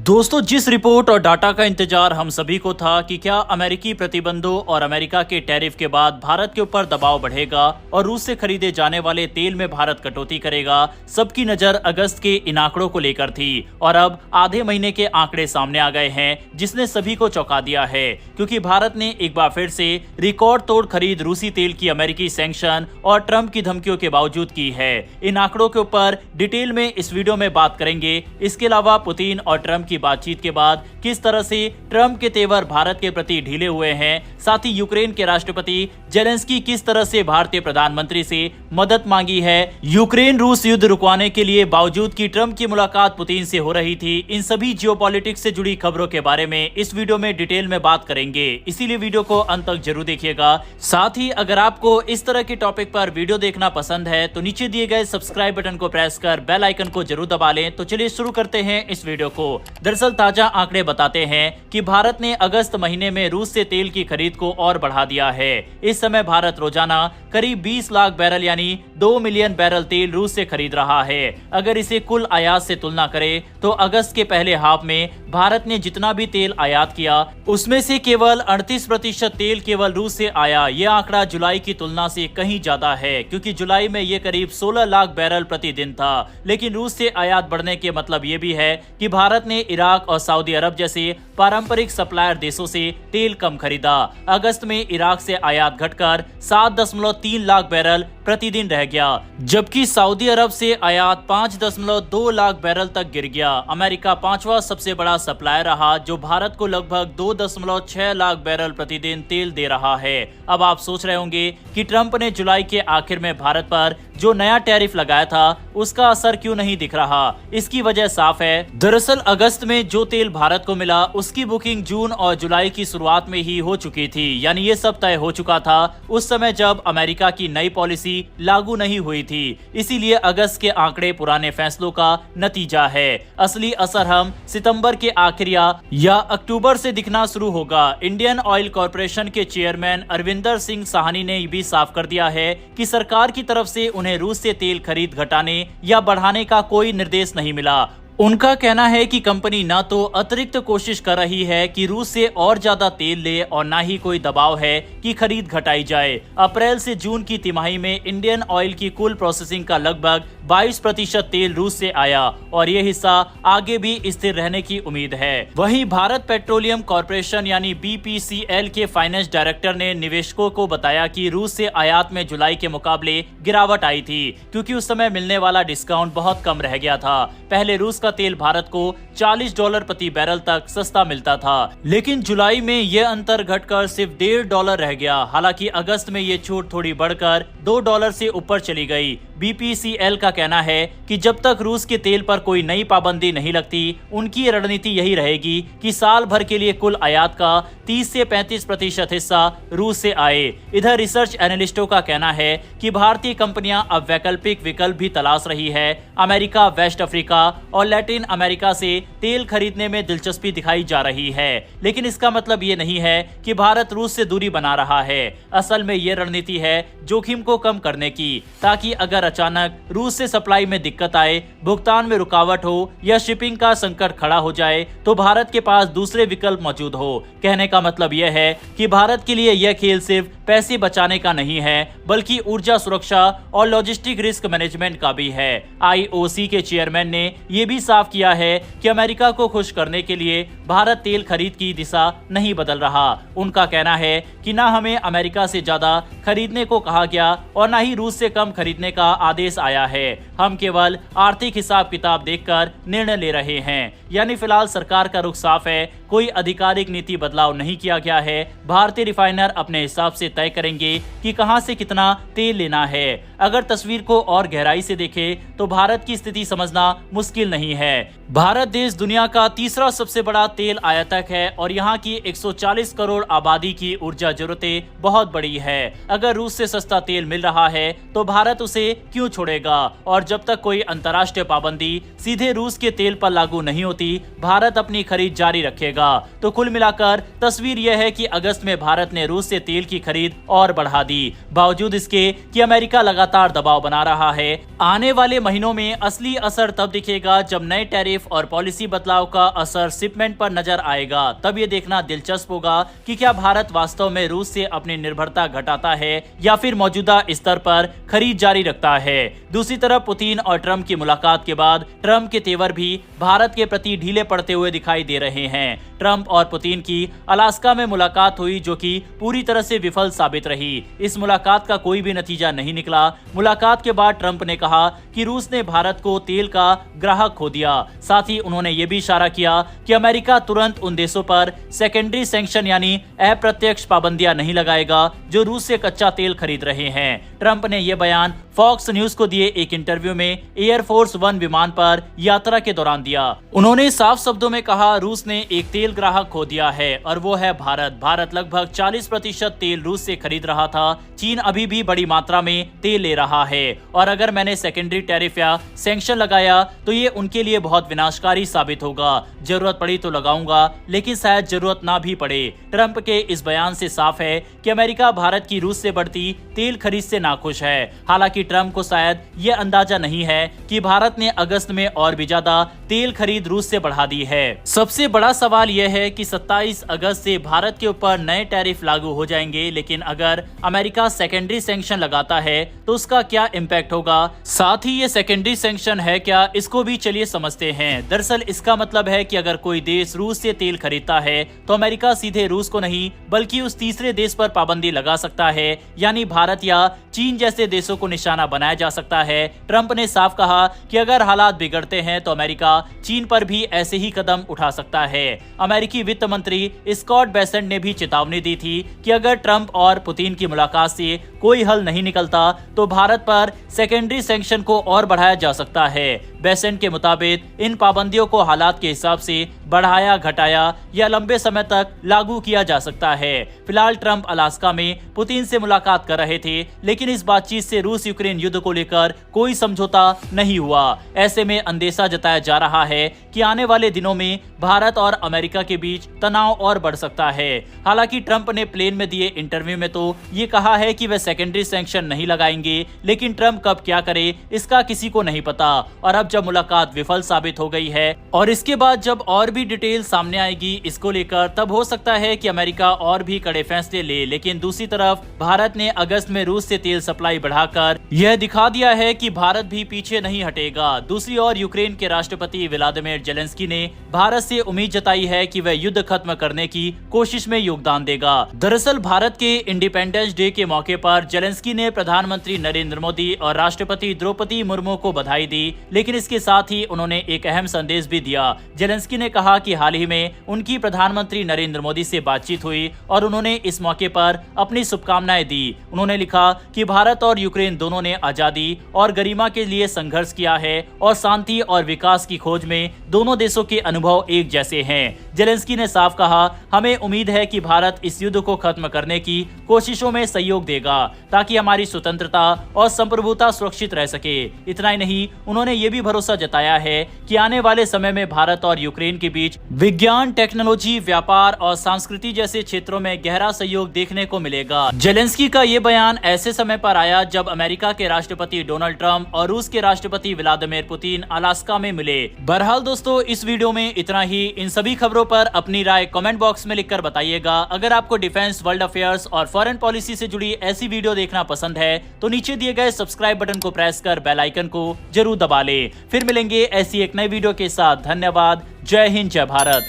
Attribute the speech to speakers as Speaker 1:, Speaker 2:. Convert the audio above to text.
Speaker 1: दोस्तों, जिस रिपोर्ट और डाटा का इंतजार हम सभी को था कि क्या अमेरिकी प्रतिबंधों और अमेरिका के टैरिफ के बाद भारत के ऊपर दबाव बढ़ेगा और रूस से खरीदे जाने वाले तेल में भारत कटौती करेगा, सबकी नजर अगस्त के इन आंकड़ों को लेकर थी। और अब आधे महीने के आंकड़े सामने आ गए हैं जिसने सभी को चौंका दिया है, क्योंकि भारत ने एक बार फिर से रिकॉर्ड तोड़ खरीद रूसी तेल की अमेरिकी सैंक्शन और ट्रंप की धमकियों के बावजूद की है। इन आंकड़ों के ऊपर डिटेल में इस वीडियो में बात करेंगे। इसके अलावा पुतिन और ट्रंप की बातचीत के बाद किस तरह से ट्रंप के तेवर भारत के प्रति ढीले हुए हैं, साथ ही यूक्रेन के राष्ट्रपति जेलेंस्की किस तरह से भारतीय प्रधानमंत्री से मदद मांगी है, यूक्रेन रूस युद्ध रुकवाने के लिए बावजूद कि ट्रंप की मुलाकात पुतिन से हो रही थी, इन सभी जियोपॉलिटिक्स से जुड़ी खबरों के बारे में इस वीडियो में डिटेल में बात करेंगे। इसीलिए वीडियो को अंत तक जरूर देखिएगा। साथ ही अगर आपको इस तरह के टॉपिक पर वीडियो देखना पसंद है तो नीचे दिए गए सब्सक्राइब बटन को प्रेस कर बेल आइकन को जरूर दबा लें। तो चलिए शुरू करते हैं इस वीडियो को। दरअसल ताजा आंकड़े बताते हैं कि भारत ने अगस्त महीने में रूस से तेल की खरीद को और बढ़ा दिया है। इस समय भारत रोजाना करीब 20 लाख बैरल यानी 2 मिलियन बैरल तेल रूस से खरीद रहा है। अगर इसे कुल आयात से तुलना करें तो अगस्त के पहले हाफ में भारत ने जितना भी तेल आयात किया उसमें से केवल 38% तेल केवल रूस से आया। यह आंकड़ा जुलाई की तुलना से कहीं ज्यादा है, क्योंकि जुलाई में यह करीब 16 लाख बैरल प्रतिदिन था। लेकिन रूस से आयात बढ़ने के मतलब यह भी है कि भारत ने इराक और सऊदी अरब जैसे पारंपरिक सप्लायर देशों से तेल कम खरीदा। अगस्त में इराक से आयात घटकर 7.3 लाख बैरल प्रतिदिन रह गया, जबकि सऊदी अरब से आयात 5.2 लाख बैरल तक गिर गया। अमेरिका पांचवा सबसे बड़ा सप्लायर रहा, जो भारत को लगभग 2.6 लाख बैरल प्रतिदिन तेल दे रहा है। अब आप सोच रहे होंगे कि ट्रंप ने जुलाई के आखिर में भारत पर जो नया टैरिफ लगाया था उसका असर क्यों नहीं दिख रहा। इसकी वजह साफ है। दरअसल अगस्त में जो तेल भारत को मिला उसकी बुकिंग जून और जुलाई की शुरुआत में ही हो चुकी थी, यानी ये सब तय हो चुका था उस समय जब अमेरिका की नई पॉलिसी लागू नहीं हुई थी। इसीलिए अगस्त के आंकड़े पुराने फैसलों का नतीजा है। असली असर हम सितंबर के आखिर या अक्टूबर से दिखना शुरू होगा। इंडियन ऑयल कॉर्पोरेशन के चेयरमैन अरविंदर सिंह साहनी ने भी साफ कर दिया है कि सरकार की तरफ से उन्हें रूस से तेल खरीद घटाने या बढ़ाने का कोई निर्देश नहीं मिला। उनका कहना है कि कंपनी न तो अतिरिक्त कोशिश कर रही है कि रूस से और ज्यादा तेल ले और न ही कोई दबाव है कि खरीद घटाई जाए। अप्रैल से जून की तिमाही में इंडियन ऑयल की कुल प्रोसेसिंग का लगभग 22% तेल रूस से आया और ये हिस्सा आगे भी स्थिर रहने की उम्मीद है। वहीं भारत पेट्रोलियम कॉर्पोरेशन यानी BPCL के फाइनेंस डायरेक्टर ने निवेशकों को बताया कि रूस से आयात में जुलाई के मुकाबले गिरावट आई थी, क्योंकि उस समय मिलने वाला डिस्काउंट बहुत कम रह गया था। पहले रूस का तेल भारत को $40 प्रति बैरल तक सस्ता मिलता था, लेकिन जुलाई में यह अंतर घटकर सिर्फ $1.5 रह गया। हालांकि अगस्त में यह छूट थोड़ी बढ़कर $2 से ऊपर चली गई। BPCL का कहना है कि जब तक रूस के तेल पर कोई नई पाबंदी नहीं लगती, उनकी रणनीति यही रहेगी कि साल भर के लिए कुल आयात का 30 से 35% हिस्सा रूस से आए। इधर रिसर्च एनालिस्टों का कहना है कि भारतीय कंपनियां अब वैकल्पिक विकल्प भी तलाश रही है। अमेरिका, वेस्ट अफ्रीका और लैटिन अमेरिका से तेल खरीदने में दिलचस्पी दिखाई जा रही है, लेकिन इसका मतलब ये नहीं है कि भारत रूस से दूरी बना रहा है। असल में ये रणनीति है जोखिम को कम करने की, ताकि अगर अचानक रूस से सप्लाई में दिक्कत आए, भुगतान में रुकावट हो या शिपिंग का संकट खड़ा हो जाए तो भारत के पास दूसरे विकल्प मौजूद हो। कहने का मतलब यह है कि भारत के लिए यह खेल सिर्फ पैसे बचाने का नहीं है, बल्कि ऊर्जा सुरक्षा और लॉजिस्टिक रिस्क मैनेजमेंट का भी है। IOC के चेयरमैन ने यह भी साफ किया है कि अमेरिका को खुश करने के लिए भारत तेल खरीद की दिशा नहीं बदल रहा। उनका कहना है कि न हमें अमेरिका से ज्यादा खरीदने को कहा गया और न ही रूस से कम खरीदने का आदेश आया है। हम केवल आर्थिक हिसाब किताब देखकर निर्णय ले रहे हैं। यानी फिलहाल सरकार का रुख साफ है, कोई आधिकारिक नीति बदलाव नहीं किया गया है। भारतीय रिफाइनर अपने हिसाब से तय करेंगे कि कहां से कितना तेल लेना है। अगर तस्वीर को और गहराई से देखें तो भारत की स्थिति समझना मुश्किल नहीं है। भारत देश दुनिया का तीसरा सबसे बड़ा तेल आयातक है और यहाँ की 140 करोड़ आबादी की ऊर्जा जरूरतें बहुत बड़ी है। अगर रूस से सस्ता तेल मिल रहा है तो भारत उसे क्यों छोड़ेगा? और जब तक कोई अंतर्राष्ट्रीय पाबंदी सीधे रूस के तेल पर लागू नहीं होती, भारत अपनी खरीद जारी रखेगा। तो कुल मिलाकर तस्वीर यह है कि अगस्त में भारत ने रूस से तेल की खरीद और बढ़ा दी, बावजूद इसके कि अमेरिका लगातार लगातार दबाव बना रहा है। आने वाले महीनों में असली असर तब दिखेगा जब नए टैरिफ और पॉलिसी बदलाव का असर शिपमेंट पर नजर आएगा। तब ये देखना दिलचस्प होगा कि क्या भारत वास्तव में रूस से अपनी निर्भरता घटाता है या फिर मौजूदा स्तर पर खरीद जारी रखता है। दूसरी तरफ पुतिन और ट्रंप की मुलाकात के बाद ट्रंप के तेवर भी भारत के प्रति ढीले पड़ते हुए दिखाई दे रहे हैं। ट्रंप और पुतिन की अलास्का में मुलाकात हुई जो कि पूरी तरह से विफल साबित रही। इस मुलाकात का कोई भी नतीजा नहीं निकला। मुलाकात के बाद ट्रंप ने कहा कि रूस ने भारत को तेल का ग्राहक खो दिया। साथ ही उन्होंने ये भी इशारा किया कि अमेरिका तुरंत उन देशों पर सेकेंडरी सैंक्शन यानी अप्रत्यक्ष पाबंदियां नहीं लगाएगा जो रूस से कच्चा तेल खरीद रहे हैं। ट्रंप ने यह बयान फॉक्स न्यूज को दिए एक इंटरव्यू में एयरफोर्स वन विमान पर यात्रा के दौरान दिया। उन्होंने साफ शब्दों में कहा रूस ने एक तेल ग्राहक खो दिया है और वो है भारत। भारत लगभग 40% तेल रूस से खरीद रहा था। चीन अभी भी बड़ी मात्रा में तेल ले रहा है और अगर मैंने सेकेंडरी टैरिफ या सैंक्शन लगाया तो ये उनके लिए बहुत विनाशकारी साबित होगा। जरूरत पड़ी तो लगाऊंगा लेकिन शायद जरूरत ना भी पड़े। ट्रंप के इस बयान से साफ है कि अमेरिका भारत की रूस से बढ़ती तेल खरीद से नाखुश है। हालांकि ट्रंप को शायद ये अंदाजा नहीं है कि भारत ने अगस्त में और भी ज्यादा तेल खरीद रूस से बढ़ा दी है। सबसे बड़ा सवाल यह है कि 27 अगस्त से भारत के ऊपर नए टैरिफ लागू हो जाएंगे, लेकिन अगर अमेरिका सेकेंडरी सैंक्शन लगाता है तो उसका क्या इम्पैक्ट होगा। साथ ही ये सेकेंडरी सैंक्शन है क्या, इसको भी चलिए समझते हैं। दरअसल इसका मतलब है कि अगर कोई देश रूस से तेल खरीदता है तो अमेरिका सीधे रूस को नहीं बल्कि उस तीसरे देश पर पाबंदी लगा सकता है, यानी भारत या चीन जैसे देशों को निशाना बनाया जा सकता है। ट्रंप ने साफ कहा कि अगर हालात बिगड़ते हैं तो अमेरिका चीन पर भी ऐसे ही कदम उठा सकता है। अमेरिकी वित्त मंत्री स्कॉट बेसेंट ने भी चेतावनी दी थी कि अगर ट्रंप और पुतिन की मुलाकात से कोई हल नहीं निकलता तो भारत पर सेकेंडरी सैंक्शन को और बढ़ाया जा सकता है। बेसेंट के मुताबिक इन पाबंदियों को हालात के हिसाब से बढ़ाया, घटाया या लंबे समय तक लागू किया जा सकता है। फिलहाल ट्रंप अलास्का में पुतिन से मुलाकात कर रहे थे, लेकिन इस बातचीत से रूस यूक्रेन युद्ध को लेकर कोई समझौता नहीं हुआ। ऐसे में अंदेशा जताया जा रहा है कि आने वाले दिनों में भारत और अमेरिका के बीच तनाव और बढ़ सकता है। हालांकि ट्रंप ने प्लेन में दिए इंटरव्यू में तो ये कहा है कि वे सेकेंडरी सैंक्शन नहीं लगाएंगे, लेकिन ट्रंप कब क्या करे इसका किसी को नहीं पता। और अब जब मुलाकात विफल साबित हो गई है और इसके बाद जब और भी डिटेल सामने आएगी इसको लेकर, तब हो सकता है कि अमेरिका और भी कड़े फैसले ले। लेकिन दूसरी तरफ भारत ने अगस्त में रूस से तेल सप्लाई बढ़ाकर यह दिखा दिया है कि भारत भी पीछे नहीं हटेगा। दूसरी ओर यूक्रेन के राष्ट्रपति व्लादिमीर जेलेंस्की ने भारत से उम्मीद जताई है कि वह युद्ध खत्म करने की कोशिश में योगदान देगा। दरअसल भारत के इंडिपेंडेंस डे के मौके पर जेलेंस्की ने प्रधानमंत्री नरेंद्र मोदी और राष्ट्रपति द्रौपदी मुर्मू को बधाई दी, लेकिन इसके साथ ही उन्होंने एक अहम संदेश भी दिया। जेलेंस्की ने कहा कि हाल ही में उनकी प्रधानमंत्री नरेंद्र मोदी से बातचीत हुई और उन्होंने इस मौके पर अपनी शुभकामनाएं दी। उन्होंने लिखा कि भारत और यूक्रेन दोनों ने आजादी और गरिमा के लिए संघर्ष किया है और शांति और विकास की खोज में दोनों देशों के अनुभव एक जैसे हैं। जेलेंस्की ने साफ कहा, हमें उम्मीद है कि भारत इस युद्ध को खत्म करने की कोशिशों में सहयोग देगा ताकि हमारी स्वतंत्रता और संप्रभुता सुरक्षित रह सके। इतना ही नहीं, उन्होंने ये भी भरोसा जताया है कि आने वाले समय में भारत और यूक्रेन के बीच विज्ञान, टेक्नोलॉजी, व्यापार और संस्कृति जैसे क्षेत्रों में गहरा सहयोग देखने को मिलेगा। जेलेंस्की का ये बयान ऐसे समय पर आया जब अमेरिका के राष्ट्रपति डोनाल्ड ट्रंप और रूस के राष्ट्रपति व्लादिमीर पुतिन अलास्का में मिले। बहरहाल दोस्तों, इस वीडियो में इतना ही। इन सभी खबरों पर अपनी राय कमेंट बॉक्स में लिखकर बताइएगा। अगर आपको डिफेंस, वर्ल्ड अफेयर्स और फॉरेन पॉलिसी से जुड़ी ऐसी वीडियो देखना पसंद है तो नीचे दिए गए सब्सक्राइब बटन को प्रेस कर बेल आइकन को जरूर दबा लें। फिर मिलेंगे ऐसी एक नई वीडियो के साथ। धन्यवाद। जय हिंद, जय भारत।